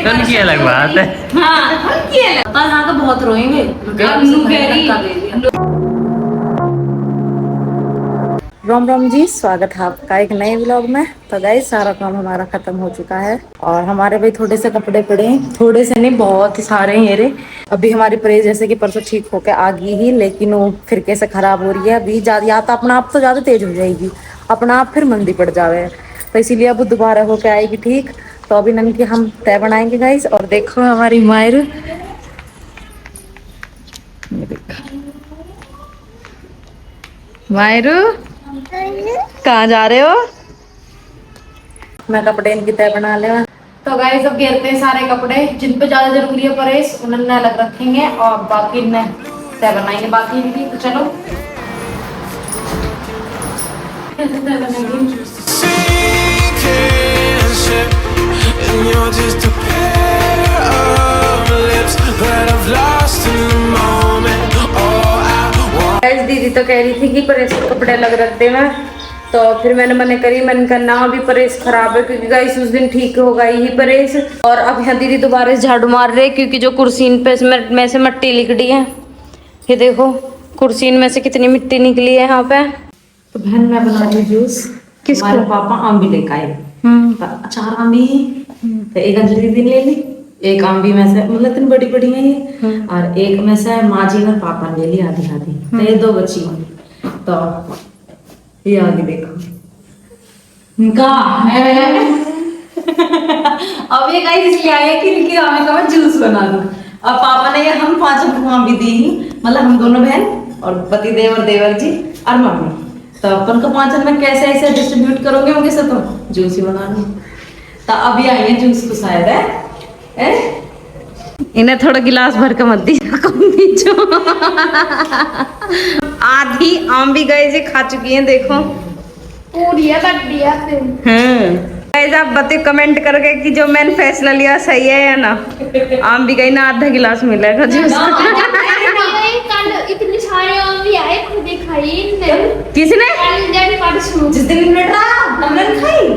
उनकी अलग बात है। हाँ उनकी अलग, पर हाँ तो बहुत रोएंगे। राम राम जी, स्वागत है आपका एक नए व्लॉग में। तो गाइस सारा काम हमारा खत्म हो चुका है और हमारे भाई थोड़े से कपड़े पड़े हैं, थोड़े से नहीं बहुत ही सारे हैं ये। अभी हमारी प्रेस जैसे कि परसों ठीक होकर आ गई ही, लेकिन वो फिर कैसे खराब हो रही है अभी ज्यादा, या तो अपना आप तो ज्यादा तेज हो जाएगी, अपना आप फिर मंदी पड़ जावे, तो इसीलिए अब दोबारा होके आएगी ठीक। तो अभी नन की हम तय बनाएंगे गाइस। और देखो हमारी मायर, मायरू कहाँ जा रहे हो? मैं कपड़े इनकी तय बना ले। तो गाइस अब घेरते हैं सारे कपड़े, जिन पे ज्यादा जरूरी है परेश उन्होंने अलग रखेंगे और बाकी ने तय बनाएंगे बाकी इनकी। तो चलो तय बनाएंगे। दीदी तो कह रही थी कि परेश के कपड़े अलग रख देना, तो फिर मैंने मना करी। मैंने कहा ना अभी परेश खराब है, क्योंकि गाइस उस दिन ठीक होगा ही परेश। और अब यहाँ दीदी दोबारा झाड़ू मार रहे क्योंकि जो कुर्सीन पे में से मिट्टी निकली है, ये देखो कुर्सीन में से कितनी मिट्टी निकली है यहाँ पे। तो बहन मैं बना रही जूस। हमारे पापा आम भी लेकर आए, 4 आमी, तो एक अंजलि दीदी ले ली, एक आम भी में से मतलब इतनी बड़ी बड़ी है ये, और एक में से माँ जी और पापा ने ले ली आधी आधी, तो ये 2 बची हुई। तो ये आगे देखो अब ये गाइस इसलिए आए कि इनकी आमे का मैं जूस बना दूं। अब पापा ने ये हम 5 आम भी दी ही, मतलब हम दोनों बहन और पति देव और देवर जी और मम्मी, तो अपन को 5 में कैसे ऐसे डिस्ट्रीब्यूट करोगे होंगे से, तो जूस ही बना लूं। तो अभी आई है जूस को शायद है इन्हें थोड़ा गिलास भर के मत दीजिए आधी आम भी गए जी खा चुकी हैं, देखो गाइस आप बताइए कमेंट करके कि जो मैंने फैसला लिया सही है या ना। आम भी गई ना, आधा गिलास मिलेगा जूस। इतने सारे आम भी आए, खुद ही खाई किसने? जिस दिन हमने खाई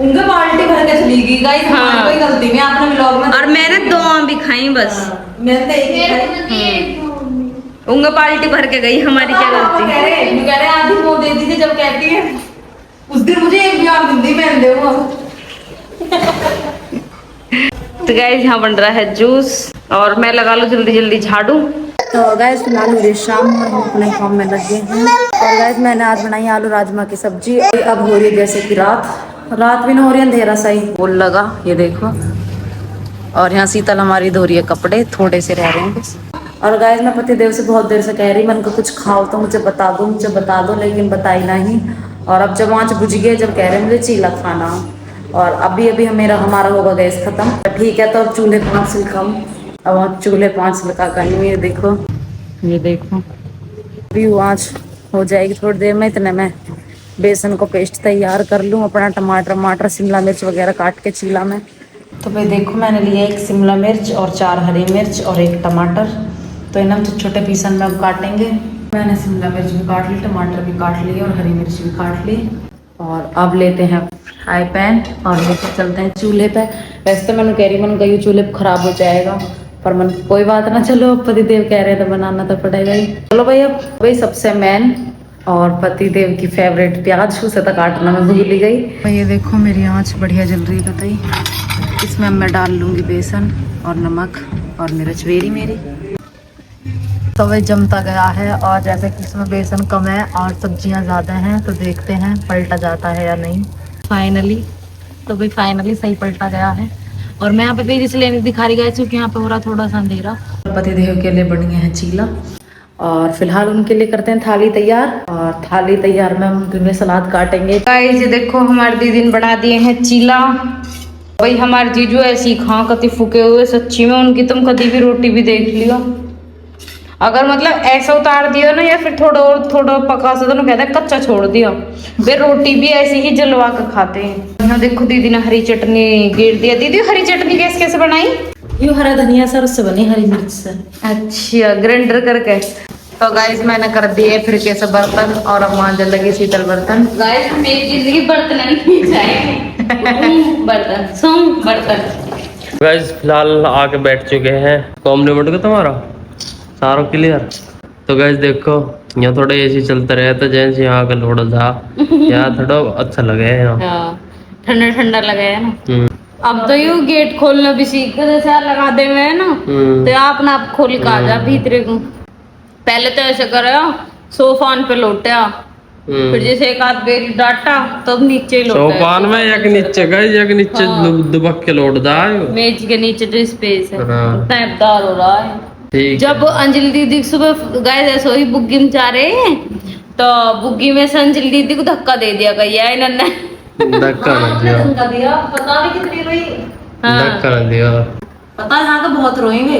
उनके बाल्टी भर के चली गई गाइस। हाँ। कोई गलती नहीं, आपने व्लॉग में और मैंने 2 आम भी खाई बस। मैंने तो एक उनका बाल्टी भर के गई, हमारी क्या गलती? कह रहे आधी वो दे दीजिए जब कहती है। उस दिन मुझे एक भी आम हिंदी में दे वो। तो गाइस यहाँ बन रहा है जूस और मैं लगा लूं जल्दी जल्दी झाड़ू। तो गाइस फिलहाल हुई शाम और हम अपने काम में लगे हैं। और गाइस मैंने आज बनाई आलू राजमा की सब्जी। अब हो रही है जैसे कि रात भी ना हो रही है, अंधेरा सा ही बोल लगा, ये देखो। और यहाँ शीतल हमारी धो रही है कपड़े, थोड़े से रह रहे हैं बस। और गाइस मैं पति देव से बहुत देर से कह रही मैं उनको कुछ खाओ तो मुझे बता दो, लेकिन बताई नहीं। और अब जब आँच बुझ गई, जब कह रहे मुझे चीला खाना, और अभी हमारा होगा गैस खत्म। ठीक है तो अब चूल्हे 5 से कम, अब चूल्हे 5 से का करनी। ये देखो अभी आँच हो जाएगी थोड़ी देर में। इतने में बेसन को पेस्ट तैयार कर लूँ, अपना टमाटर शिमला मिर्च वगैरह काट के चीला में। तो भाई देखो मैंने लिया 1 शिमला मिर्च और 4 हरी मिर्च और 1 टमाटर, तो इन्हें छोटे छोटे पीसन में अब काटेंगे। मैंने शिमला मिर्च भी काट ली, टमाटर भी काट लिए और हरी मिर्च भी काट ली। और अब लेते हैं फ्राई पैन और लेकर चलते हैं चूल्हे पे। वैसे तो मैंने कह रही मैंने कही चूल्हे पर खराब हो जाएगा, पर मन कोई बात ना, चलो पति देव कह रहे हैं तो बनाना तो पड़ेगा ही। चलो भाई अब भाई सबसे मेन और पति देव की फेवरेट प्याज, उसे तो काटना मैं भूल ही गई। ये देखो मेरी आँच बढ़िया जल रही है बताई। इसमें मैं डाल लूँगी बेसन और नमक और मिर्च मेरी। तो वही जमता गया है, और जैसे कि इसमें बेसन कम है और सब्जियां ज़्यादा हैं, तो देखते हैं पलटा जाता है या नहीं। फाइनली सही पलटा गया है। और मैं यहाँ पे पेज इसलिए दिखा रही गई क्योंकि यहाँ पे हो रहा थोड़ा सा अंधेरा। पति देव के लिए बन गए हैं चीला, और फिलहाल उनके लिए करते हैं थाली तैयार। और थाली तैयार में हम उनके लिए सलाद काटेंगे। गाइस देखो हमारे दीदी ने बना दिए हैं चीला। भाई हमारे जीजू ऐसी खा कति फूके हुए सच्ची में, उनकी तुम कभी भी रोटी भी देख लियो, अगर मतलब ऐसा उतार दिया ना या फिर थोड़ा पका से तो ना कहते हैं कच्चा छोड़ दिया, वे रोटी भी ऐसी ही जलवा कर खाते हैं। यहाँ देखो दीदी ने हरी चटनी गिर दिया। दीदी हरी चटनी कैसे बनाई? ये हरा धनिया सर उससे बनी, हरी मिर्च से। अच्छा ग्राइंडर करके। तो गाइस मैंने कर दिए फिर कैसे बर्तन, और अब मांजने लगी शीतल बर्तन। गाइस मेरी जिंदगी बर्तन नहीं जाएगी। बर्तन सोम बर्तन। गाइस फिलहाल आके बैठ चुके हैं। कॉम्प्लीमेंट का तुम्हारा सारा क्लियर। तो गाइस देखो यहाँ थोड़ा एसी चलता रहे तो जैसे यहाँ का लोड़ा था यहाँ थोड़ा अच्छा लगे यहाँ। ठंडा ठंडा लगा है ना। अब तो यू गेट खोलना भी सीख कर जैसे लगा दे में है ना, तो आप ना आप खोल के आ जा भीतरे को। पहले तो ऐसे करे सोफान पे लौटा, फिर जैसे एक आध बेरी डाटा तब नीचे लौटा। सोफान में एक नीचे गए एक नीचे दुबक के लौट जाए। मेज के नीचे जो स्पेस है पैपदार हो रहा है। जब अंजलि दीदी सुबह गए ऐसे ही बुग्गी में जा रहे हैं तो बुग्गी में से अंजलि दीदी को धक्का दे दिया गया इन्होंने। धक्का धक्का दिया, पता नहीं कितनी रोई। धक्का दिया पता यहाँ तो बहुत रोएंगे।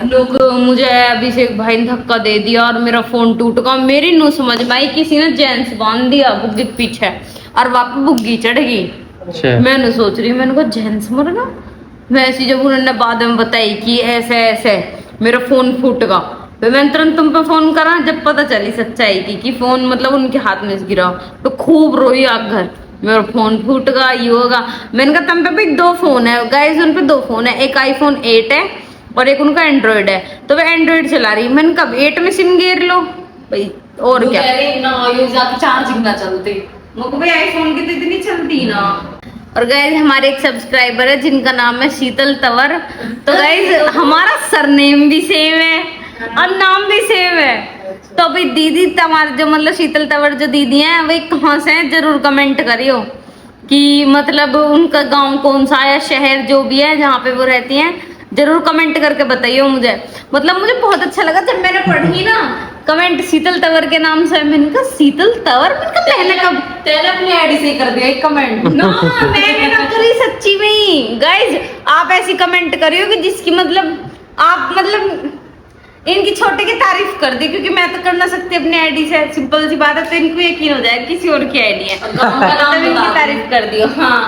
लोग मुझे अभिषेक भाई ने धक्का दे दिया और मेरा फोन टूट गया। मेरी नो समझ में आई किसी ने जेंट्स बांध दिया बुग्गी के पीछे और वापस बुग्गी चढ़ गई। मैंने सोच रही मैंने कहा जेंट्स मर गया। वैसे जब उन्होंने बाद में बताई कि ऐसे ऐसे मेरा फोन फूट गया, तो मैंने तुरंत तुम पे फोन करा जब पता चली सच्चाई की फोन मतलब उनके हाथ में गिरा। तो खूब रोई आग घर, मेरा फोन फूट गया ये होगा। मैंने कहा तुम पे भी 2 फोन है गाइस, उन पे 2 फोन है, एक आईफोन 8 है और एक उनका एंड्रॉइड है। तो वह एंड्रॉइड चला रही। मैंने कब 8 में सिम गेर लो भाई और क्या ना चार्जिंग ना चलती मुझको भाई आईफोन की तो इतनी चलती ना। और गाइज हमारे एक सब्सक्राइबर है जिनका नाम है शीतल तंवर। तो गाइज हमारा सरनेम भी सेम है और नाम भी सेम है। तो भाई दीदी तुम्हारे जो मतलब शीतल तंवर जो दीदी हैं वे कहाँ से हैं जरूर कमेंट करियो कि मतलब उनका गांव कौन सा है, शहर जो भी है जहाँ पे वो रहती हैं जरूर कमेंट करके बताइए मुझे। मतलब मुझे बहुत अच्छा लगा जब मैंने पढ़ी ना कमेंट शीतल तंवर के नाम से। मैंने कहा शीतल तंवर, मैंने कब तेरे अपनी आईडी से कर दिया एक कमेंट। मैंने ना करी सच्ची में ही। गाइज आप ऐसी कमेंट करियो कि जिसकी मतलब आप मतलब इनकी छोटे की तारीफ कर दी, क्योंकि मैं तो कर ना सकती अपनी आईडी से, सिंपल सी बात है। तो इनको यकीन हो जाए किसी और की आईडी है तब इनकी तारीफ कर दियो। हाँ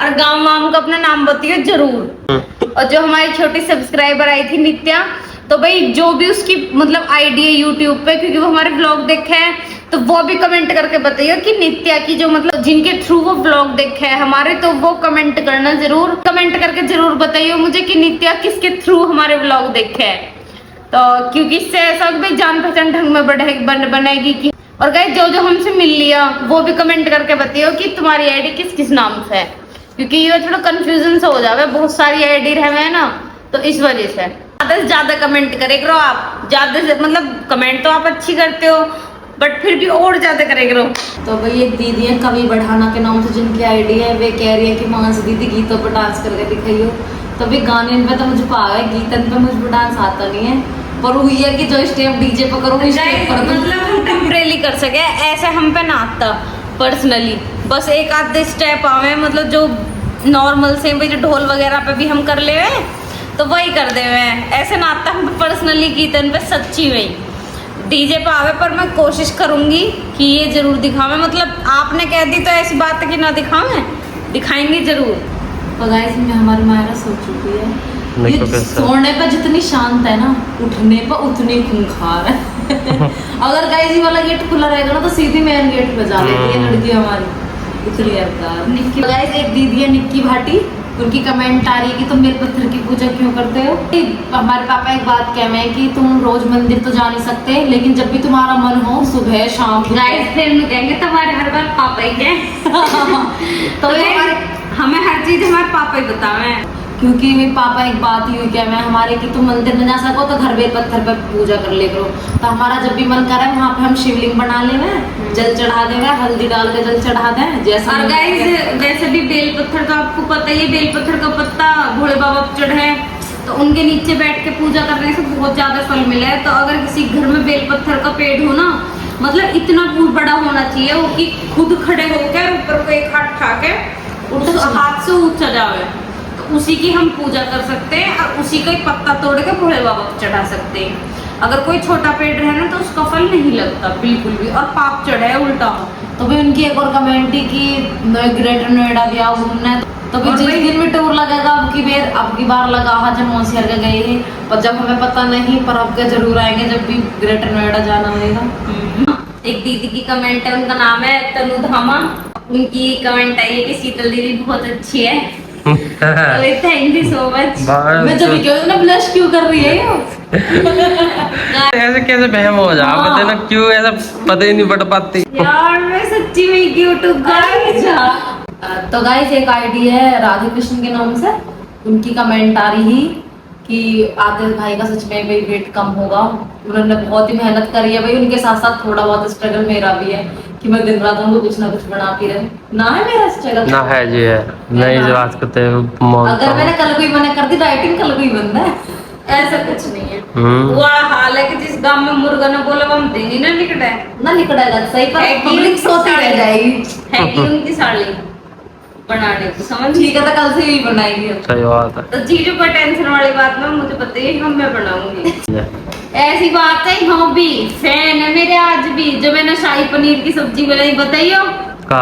और गाँव वाम का अपना नाम बताइए जरूर। और जो हमारी छोटी सब्सक्राइबर आई थी नित्या, तो भाई जो भी उसकी मतलब आईडी है यूट्यूब पे, क्योंकि वो हमारे व्लॉग देखे हैं, तो वो भी कमेंट करके बताइए कि नित्या की जो मतलब जिनके थ्रू वो व्लॉग देखे हैं हमारे, तो वो कमेंट करना जरूर, कमेंट करके जरूर बताइए मुझे कि नित्या किसके थ्रू हमारे व्लॉग देखे हैं। तो क्योंकि इससे ऐसा भाई जान पहचान ढंग में बनेगी कि। और गाइस जो जो हमसे मिल लिया वो भी कमेंट करके बताइए कि तुम्हारी आईडी किस किस नाम से है, क्योंकि ये थोड़ा कंफ्यूजन सा हो जावे, बहुत सारी आईडी रहे ना, तो इस वजह से ज्यादा से ज्यादा कमेंट करे करो आप। ज्यादा से मतलब कमेंट तो आप अच्छी करते हो बट फिर भी और ज्यादा करे करो। तो भाई एक दीदी है कवि बढ़ाना के नाम से जिनकी आईडी है, वे कह रही है कि मांस दीदी गीतों पर डांस करके दिखाइयो। तो भी गाने पे तो मुझे पा है, गीतन पे मुझे डांस आता नहीं है, पर वो ये कि जो स्टेप डीजे पे करो मतलब हम टेम्परेली कर सके, ऐसे हम पे ना आता पर्सनली। बस एक आधे स्टेप आवे मतलब जो नॉर्मल से भाई जो ढोल वगैरह पे भी हम कर ले तो वही कर दे हुए, ऐसे ना आता हम पर्सनली गीतन पे सच्ची में डीजे पे आवे। पर मैं कोशिश करूंगी कि ये जरूर दिखावे। मतलब आपने कह दी तो ऐसी बात है कि ना दिखावे, दिखाएंगे जरूर। तो गाइस में हमारी मायरा सो चुकी है। ये सोने पर जितनी शांत है ना, उठने पर उतनी खूंखार है। अगर गाइस ये वाला गेट खुला रहेगा ना तो सीधी मेन गेट पे जा लेती है लड़की हमारी, इतनी अवतार। निक्की गाइस एक दीदी है निक्की भाटी, उनकी कमेंट आ रही है कि तुम बेल पत्थर की पूजा क्यों करते हो। हमारे पापा एक बात कह रहे हैं कि तुम रोज मंदिर तो जा नहीं सकते, लेकिन जब भी तुम्हारा मन हो सुबह शाम गाइस फिर कहेंगे तुम्हारे हर बार पापा ही है। तो हमें हर चीज हमारे पापा ही बतावे, क्योंकि मेरे पापा एक बात ही हुई क्या मैं हमारे कि तुम मंदिर न जा सको तो घर बेल पत्थर पर पूजा कर ले करो। तो हमारा जब भी मन करे वहाँ पे हम शिवलिंग बना ले, जल चढ़ा देवे, हल्दी डाल के जल चढ़ा दें जैसा। और गाइस वैसे भी बेल पत्थर का आपको पता ही है, बेल पत्थर का पत्ता भोले बाबा पे चढ़े तो उनके नीचे बैठ के पूजा करने से बहुत ज्यादा फल मिला है। तो अगर किसी घर में बेल पत्थर का पेड़ हो ना, मतलब इतना बड़ा होना चाहिए वो कि खुद खड़े होकर ऊपर को एक हाथ उठा के हाथ से ऊंचा जावे, उसी की हम पूजा कर सकते हैं और उसी का एक पत्ता तोड़ के भोले बाबा को चढ़ा सकते हैं। अगर कोई छोटा पेड़ रहे ना तो उसका फल नहीं लगता बिल्कुल भी, और पाप चढ़े है उल्टा। तो भी उनकी एक और कमेंट ही कि ग्रेटर नोएडा भी आओ घूमने, तो भी जिस दिन भी टूर लगेगा अब की बार लगा जब मौसी के गए हैं, पर जब हमें पता नहीं, पर अब के जरूर आएंगे जब भी ग्रेटर नोएडा जाना होगा। एक दीदी की कमेंट है, उनका नाम है तनु धामा। उनकी कमेंट आई है कि शीतल दीदी बहुत अच्छी है। Thank you so much. मैं जब क्यों ना ब्लश क्यों कर रही है ऐसे कैसे बहम हो जा पता ना क्यों ऐसा पता ही नहीं पड़ पाती यार मैं सच्ची में क्यूट हूँ गाइस। तो गाइस एक आईडी है राधे कृष्ण के नाम से, उनकी कमेंट आ रही थी कि आदित्य भाई का सच में भाई वेट कम होगा। उन्होंने बहुत ही मेहनत करी है भाई, उनके साथ साथ थोड़ा बहुत स्ट्रगल मेरा भी है कि मैं दिन रात उनको कुछ ना कुछ बनाती रहे ना। है मेरा स्ट्रगल ना है जी है नहीं जो बात करते अगर मैंने कल कोई मना कर दी डाइटिंग कल कोई बंदा है, ऐसा कुछ नहीं है। वो हाल है कि जिस गांव में मुर्गा ने बोला वो हम देनी ना निकटा है ना निकटा है सही पर पब्लिक सोती रह जाएगी है कि उनकी साड़ी बनाने को समझ ठीक है तो कल से ही बनाएंगे। सही बात है। तो चीजों का टेंशन वाली बात में मुझे पता है कि मैं बनाऊंगी। ऐसी बात है हम भी फैन है मेरे आज भी। जो मैंने शाही पनीर की सब्जी बनाई बताइयो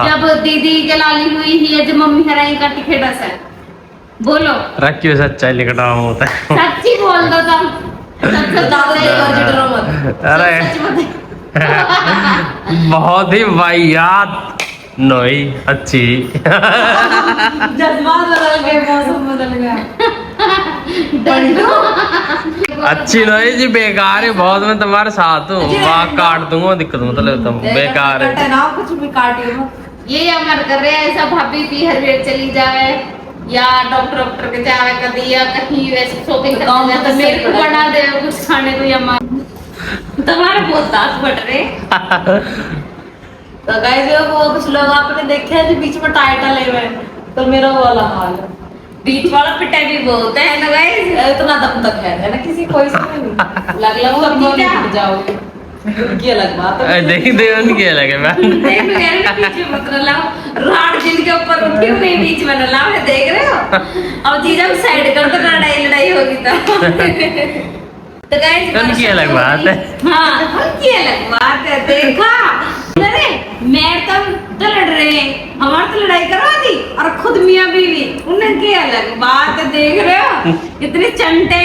जब दीदी के लाली हुई ही जब मम्मी हराई का टिकेटा से बोलो रखियो सच्चाई लिखना होता है सच्ची बोल दो तुम अरे बहुत ही वाहियात नोई अच्छी जज्बात बदल गए मौसम बदल गया अच्छी नोई जी बेकार है बहुत। मैं तुम्हारे साथ हूँ वहाँ काट दूंगा दिक्कत मतलब तुम बेकार है ना कुछ भी काटियो ये अमर कर रहे हैं ऐसा भाभी भी हर वेट चली जाए या डॉक्टर के जावे कभी या कहीं वैसे शॉपिंग करने तो मेरे को बना दे कुछ खाने को या तुम्हारे बहुत दांत फट रहे। तो गाइस वो कुछ लोग आपने देखे हैं जो बीच में टाइटल ले हुए तो मेरा वो वाला हाल है। बीच वाला पिटाई भी बहुत है ना गाइस, इतना दम तक है ना किसी कोई से नहीं लग लग सब टूट जाओगे उनकी अलग बात है। देख दे उनकी अलग है मैं देख यार ना पीछे मत लाओ राड जिनके ऊपर उठी हुई बीच में ना लाओ देख रहे हो। अब जीजा साइड कर तो लड़ाई होगी तो गाइस उनकी अलग बात है। हाँ उनकी अलग बात है देखा अरे मैं तो लड़ रहे हैं हमारी तो लड़ाई करवा दी और खुद मियां बीवी उनकी अलग बात है देख रहे हो इतने चंटे।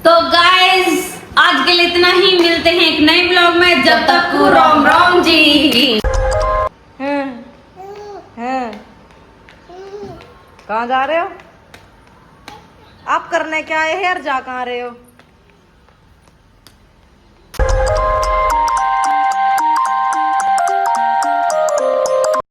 तो गाइस आज के लिए इतना ही, मिलते हैं एक नए ब्लॉग में, जब तक को राम राम जी। कहाँ जा रहे हो आप? करने क्या आए हैं यार, जा कहाँ रहे हो?